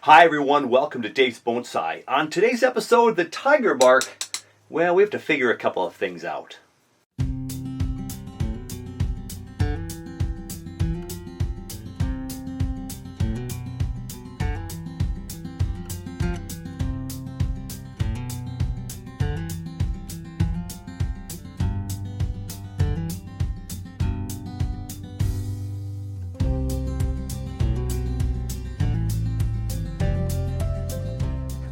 Hi everyone, welcome to Dave's Bonsai. On today's episode, the tiger bark, well, we have to figure a couple of things out.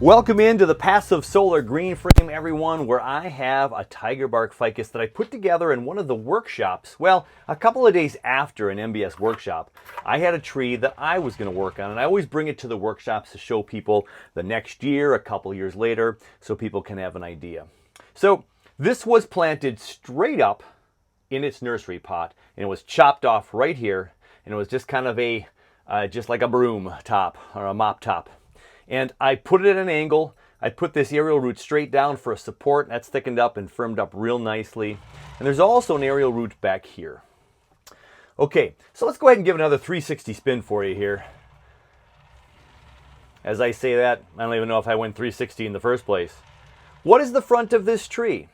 Welcome into the Passive Solar Green Frame, everyone, where I have a tiger bark ficus that I put together in one of the workshops. Well, a couple of days after an MBS workshop, I had a tree that I was going to work on, and I always bring it to the workshops to show people the next year, a couple of years later, so people can have an idea. So this was planted straight up in its nursery pot, and it was chopped off right here, and it was just kind of just like a broom top or a mop top. And I put it at an angle. I put this aerial root straight down for a support. That's thickened up and firmed up real nicely. And there's also an aerial root back here. Okay, so let's go ahead and give another 360 spin for you here. As I say that, I don't even know if I went 360 in the first place. What is the front of this tree?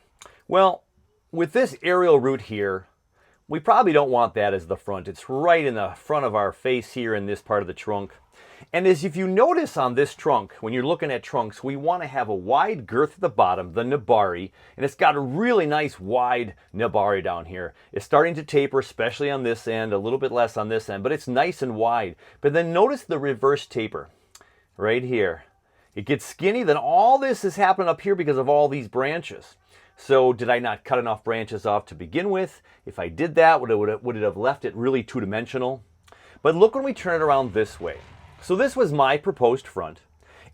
Well, with this aerial root here, we probably don't want that as the front. It's right in the front of our face here in this part of the trunk. And as if you notice on this trunk, when you're looking at trunks, we want to have a wide girth at the bottom, the nabari, and it's got a really nice wide nabari down here. It's starting to taper, especially on this end, a little bit less on this end, but it's nice and wide. But then notice the reverse taper right here. It gets skinny, then all this is happening up here because of all these branches. So did I not cut enough branches off to begin with? If I did that, would it have left it really two-dimensional? But look when we turn it around this way. So this was my proposed front,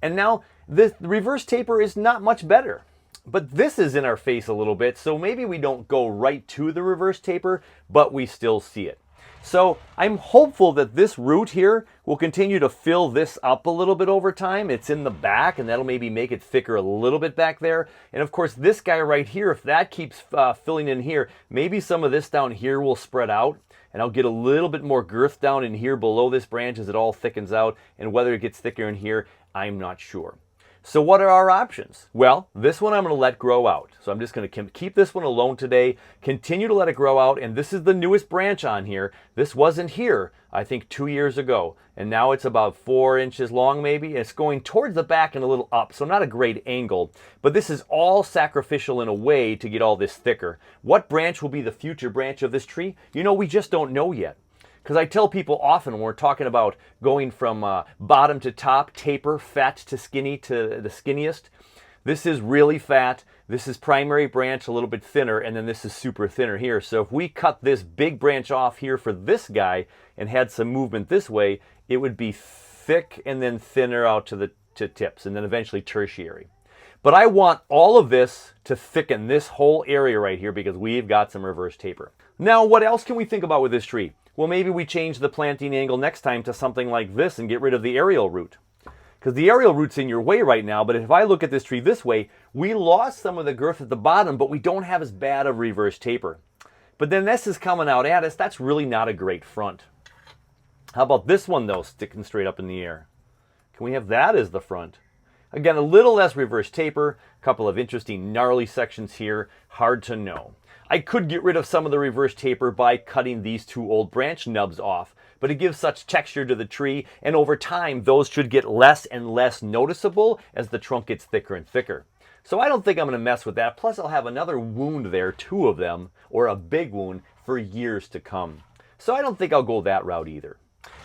and now the reverse taper is not much better. But this is in our face a little bit, so maybe we don't go right to the reverse taper, but we still see it. So I'm hopeful that this root here will continue to fill this up a little bit over time. It's in the back, and that'll maybe make it thicker a little bit back there. And of course, this guy right here, if that keeps filling in here, maybe some of this down here will spread out. And I'll get a little bit more girth down in here below this branch as it all thickens out. And whether it gets thicker in here, I'm not sure. So what are our options? Well, this one I'm going to let grow out. So I'm just going to keep this one alone today, continue to let it grow out. And this is the newest branch on here. This wasn't here, I think, 2 years ago. And now it's about 4 inches long maybe. And it's going towards the back and a little up. So not a great angle. But this is all sacrificial in a way to get all this thicker. What branch will be the future branch of this tree? You know, we just don't know yet. Because I tell people often when we're talking about going from bottom to top, taper, fat to skinny to the skinniest, this is really fat, this is primary branch a little bit thinner, and then this is super thinner here. So if we cut this big branch off here for this guy and had some movement this way, it would be thick and then thinner out to the tips, and then eventually tertiary. But I want all of this to thicken this whole area right here because we've got some reverse taper. Now, what else can we think about with this tree? Well, maybe we change the planting angle next time to something like this and get rid of the aerial root. Because the aerial root's in your way right now, but if I look at this tree this way, we lost some of the girth at the bottom, but we don't have as bad of reverse taper. But then this is coming out at us. That's really not a great front. How about this one, though, sticking straight up in the air? Can we have that as the front? Again, a little less reverse taper, a couple of interesting gnarly sections here, hard to know. I could get rid of some of the reverse taper by cutting these two old branch nubs off, but it gives such texture to the tree, and over time those should get less and less noticeable as the trunk gets thicker and thicker. So I don't think I'm going to mess with that. Plus I'll have another wound there, 2 of them, or a big wound, for years to come. So I don't think I'll go that route either.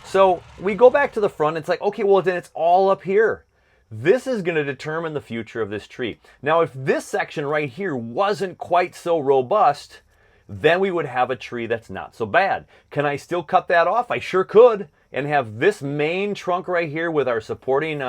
So we go back to the front, it's like, okay, well then it's all up here. This is going to determine the future of this tree. Now, if this section right here wasn't quite so robust, then we would have a tree that's not so bad. Can I still cut that off? I sure could. And have this main trunk right here with our supporting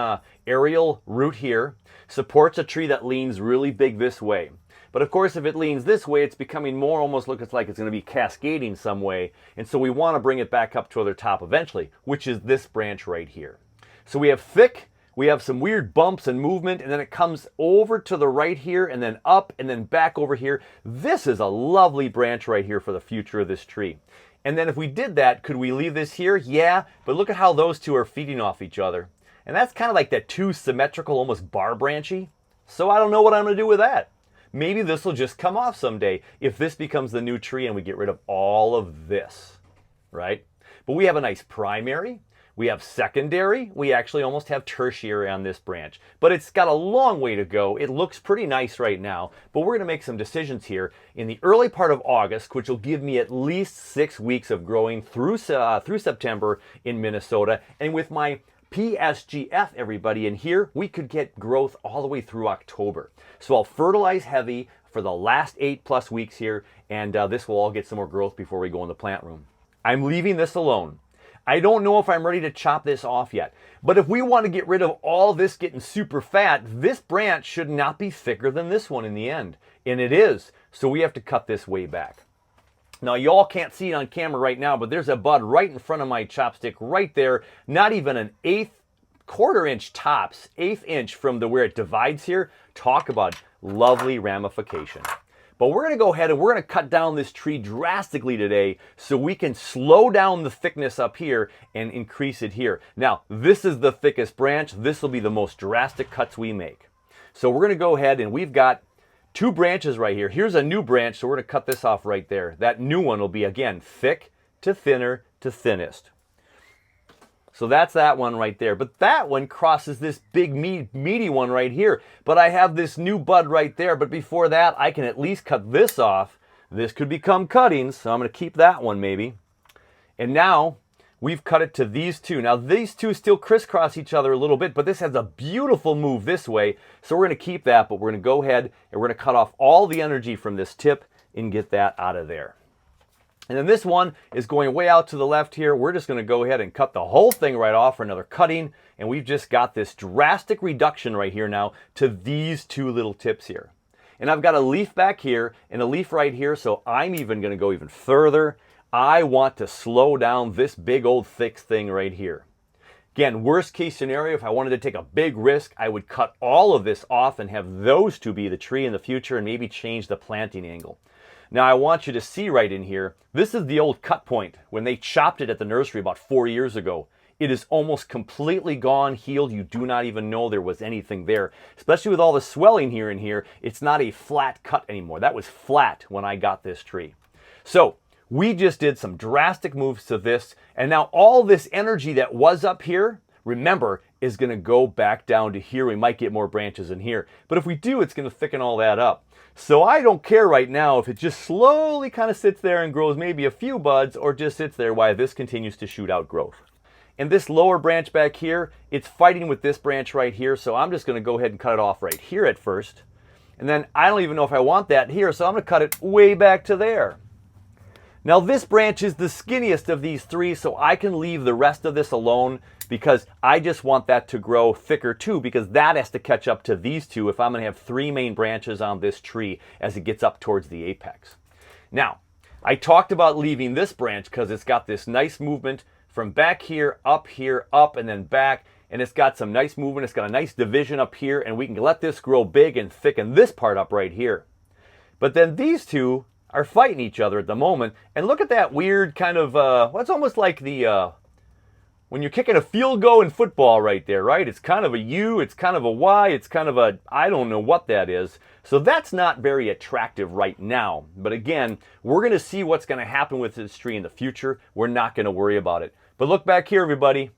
aerial root here supports a tree that leans really big this way. But of course, if it leans this way, it's becoming more almost looks like it's going to be cascading some way. And so we want to bring it back up to the top eventually, which is this branch right here. So we have thick. We have some weird bumps and movement, and then it comes over to the right here, and then up, and then back over here. This is a lovely branch right here for the future of this tree. And then if we did that, could we leave this here? Yeah, but look at how those two are feeding off each other. And that's kind of like that too symmetrical, almost bar branchy. So I don't know what I'm going to do with that. Maybe this will just come off someday if this becomes the new tree and we get rid of all of this, right? But we have a nice primary. We have secondary. We actually almost have tertiary on this branch. But it's got a long way to go. It looks pretty nice right now. But we're going to make some decisions here in the early part of August, which will give me at least 6 weeks of growing through September in Minnesota. And with my PSGF, everybody, in here, we could get growth all the way through October. So I'll fertilize heavy for the last 8+ weeks here, and this will all get some more growth before we go in the plant room. I'm leaving this alone. I don't know if I'm ready to chop this off yet, but if we want to get rid of all this getting super fat, this branch should not be thicker than this one in the end, and it is, so we have to cut this way back. Now, y'all can't see it on camera right now, but there's a bud right in front of my chopstick right there, not even an quarter inch tops, 1/8 inch from where it divides here. Talk about lovely ramification. But we're going to go ahead and we're going to cut down this tree drastically today so we can slow down the thickness up here and increase it here. Now, this is the thickest branch. This will be the most drastic cuts we make. So we're going to go ahead and we've got 2 branches right here. Here's a new branch, so we're going to cut this off right there. That new one will be, again, thick to thinner to thinnest. So that's that one right there. But that one crosses this big meaty one right here. But I have this new bud right there. But before that, I can at least cut this off. This could become cuttings, so I'm going to keep that one maybe. And now we've cut it to these 2. Now these 2 still crisscross each other a little bit, but this has a beautiful move this way. So we're going to keep that, but we're going to go ahead and we're going to cut off all the energy from this tip and get that out of there. And then this one is going way out to the left here. We're just going to go ahead and cut the whole thing right off for another cutting. And we've just got this drastic reduction right here now to these 2 little tips here. And I've got a leaf back here and a leaf right here. So I'm even going to go even further. I want to slow down this big old thick thing right here. Again, worst case scenario, if I wanted to take a big risk, I would cut all of this off and have those 2 be the tree in the future and maybe change the planting angle. Now I want you to see right in here, this is the old cut point when they chopped it at the nursery about 4 years ago. It is almost completely gone, healed. You do not even know there was anything there. Especially with all the swelling here and here, it's not a flat cut anymore. That was flat when I got this tree. So we just did some drastic moves to this, and now all this energy that was up here, remember, is going to go back down to here. We might get more branches in here. But if we do, it's going to thicken all that up. So I don't care right now if it just slowly kind of sits there and grows maybe a few buds or just sits there while this continues to shoot out growth. And this lower branch back here, it's fighting with this branch right here. So I'm just going to go ahead and cut it off right here at first. And then I don't even know if I want that here. So I'm going to cut it way back to there. Now this branch is the skinniest of these 3, so I can leave the rest of this alone because I just want that to grow thicker too, because that has to catch up to these 2 if I'm going to have 3 main branches on this tree as it gets up towards the apex. Now, I talked about leaving this branch because it's got this nice movement from back here, up, and then back, and it's got some nice movement. It's got a nice division up here, and we can let this grow big and thicken this part up right here. But then these 2 are fighting each other at the moment. And look at that weird kind of, well, it's almost like the, when you're kicking a field goal in football right there, right? It's kind of a U, it's kind of a Y, it's kind of a, I don't know what that is. So that's not very attractive right now. But again, we're going to see what's going to happen with this tree in the future. We're not going to worry about it. But look back here, everybody.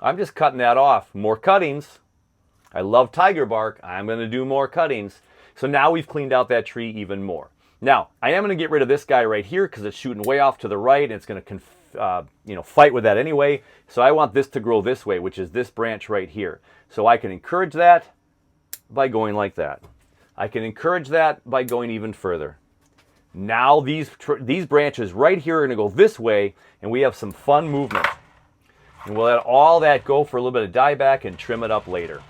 I'm just cutting that off. More cuttings. I love tiger bark. I'm going to do more cuttings. So now we've cleaned out that tree even more. Now, I am going to get rid of this guy right here because it's shooting way off to the right and it's going to fight with that anyway. So I want this to grow this way, which is this branch right here. So I can encourage that by going like that. I can encourage that by going even further. Now these branches right here are going to go this way and we have some fun movement. And we'll let all that go for a little bit of dieback and trim it up later.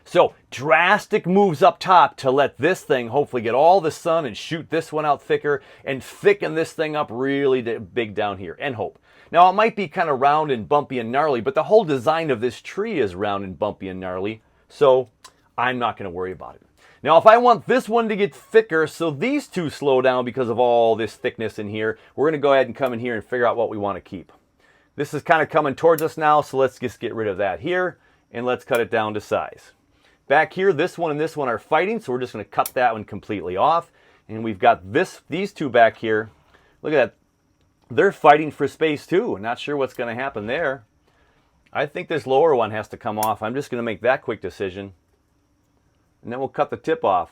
So drastic moves up top to let this thing hopefully get all the sun and shoot this one out thicker and thicken this thing up really big down here and hope. Now it might be kind of round and bumpy and gnarly, but the whole design of this tree is round and bumpy and gnarly. So I'm not going to worry about it. Now if I want this one to get thicker so these 2 slow down because of all this thickness in here, we're going to go ahead and come in here and figure out what we want to keep. This is kind of coming towards us now, so let's just get rid of that here, and let's cut it down to size. Back here, this one and this one are fighting, so we're just going to cut that one completely off. And we've got these two back here. Look at that. They're fighting for space too. Not sure what's going to happen there. I think this lower one has to come off. I'm just going to make that quick decision. And then we'll cut the tip off.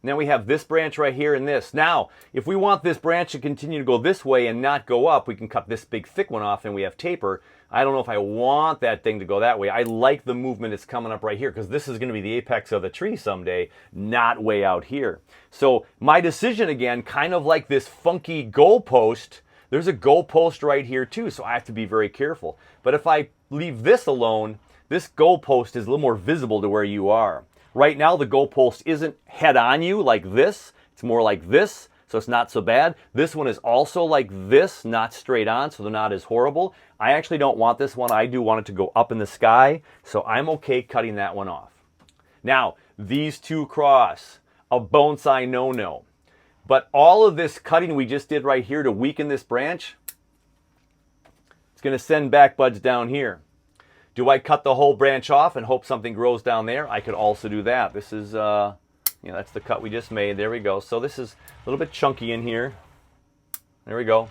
And then we have this branch right here and this. Now, if we want this branch to continue to go this way and not go up, we can cut this big thick one off and we have taper. I don't know if I want that thing to go that way. I like the movement that's coming up right here because this is going to be the apex of the tree someday, not way out here. So my decision again, kind of like this funky goalpost, there's a goalpost right here too, so I have to be very careful. But if I leave this alone, this goalpost is a little more visible to where you are. Right now, the goalpost isn't head on you like this. It's more like this, so it's not so bad. This one is also like this, not straight on, so they're not as horrible. I actually don't want this one. I do want it to go up in the sky, so I'm okay cutting that one off. Now, these two cross, a bonsai no-no. But all of this cutting we just did right here to weaken this branch, it's going to send back buds down here. Do I cut the whole branch off and hope something grows down there? I could also do that. This is, that's the cut we just made. There we go. So this is a little bit chunky in here. There we go.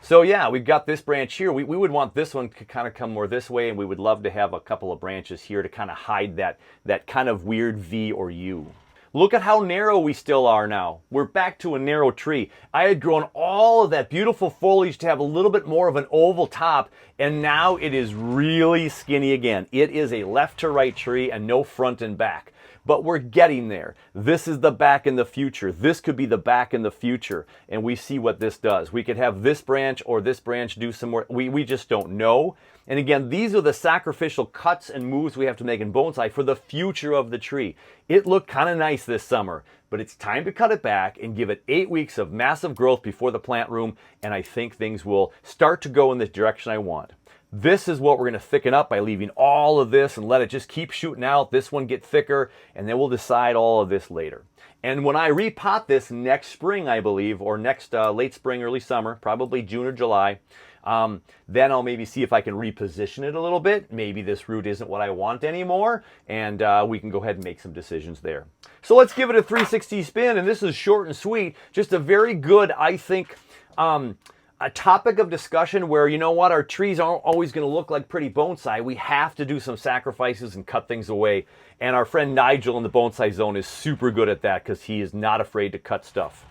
So yeah, we've got this branch here. We would want this one to kind of come more this way, and we would love to have a couple of branches here to kind of hide that kind of weird V or U. Look at how narrow we still are now. We're back to a narrow tree. I had grown all of that beautiful foliage to have a little bit more of an oval top, and now it is really skinny again. It is a left to right tree and no front and back. But we're getting there. This is the back in the future. This could be the back in the future, and we see what this does. We could have this branch or this branch do some more. We just don't know. And again, these are the sacrificial cuts and moves we have to make in bonsai for the future of the tree. It looked kind of nice this summer, but it's time to cut it back and give it 8 weeks of massive growth before the plant room, and I think things will start to go in the direction I want. This is what we're going to thicken up by leaving all of this and let it just keep shooting out. This one get thicker, and then we'll decide all of this later. And when I repot this next spring, I believe, or next late spring, early summer, probably June or July, then I'll maybe see if I can reposition it a little bit. Maybe this root isn't what I want anymore, and we can go ahead and make some decisions there. So let's give it a 360 spin, and this is short and sweet. Just a very good, I think, a topic of discussion where, you know what, our trees aren't always going to look like pretty bonsai. We have to do some sacrifices and cut things away. And our friend Nigel in the bonsai zone is super good at that because he is not afraid to cut stuff.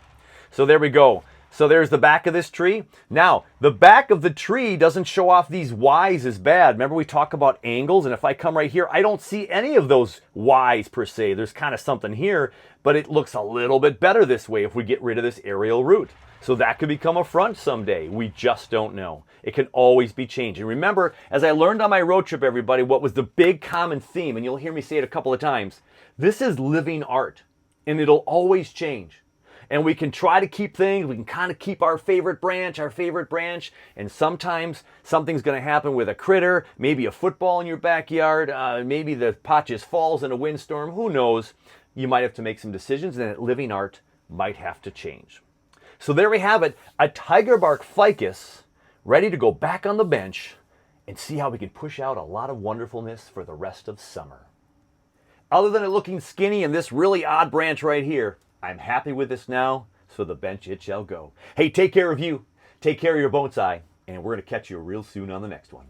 So there we go. So there's the back of this tree. Now, the back of the tree doesn't show off these Ys as bad. Remember we talk about angles, and if I come right here, I don't see any of those Ys per se. There's kind of something here, but it looks a little bit better this way if we get rid of this aerial root. So that could become a front someday. We just don't know. It can always be changed. And remember, as I learned on my road trip, everybody, what was the big common theme, and you'll hear me say it a couple of times, this is living art, and it'll always change. And we can try to keep things, we can kind of keep our favorite branch, and sometimes something's going to happen with a critter, maybe a football in your backyard, maybe the pot just falls in a windstorm, who knows. You might have to make some decisions, and that living art might have to change. So there we have it, a tiger bark ficus ready to go back on the bench and see how we can push out a lot of wonderfulness for the rest of summer. Other than it looking skinny and this really odd branch right here, I'm happy with this now, so the bench it shall go. Hey, take care of you, take care of your bonsai, and we're going to catch you real soon on the next one.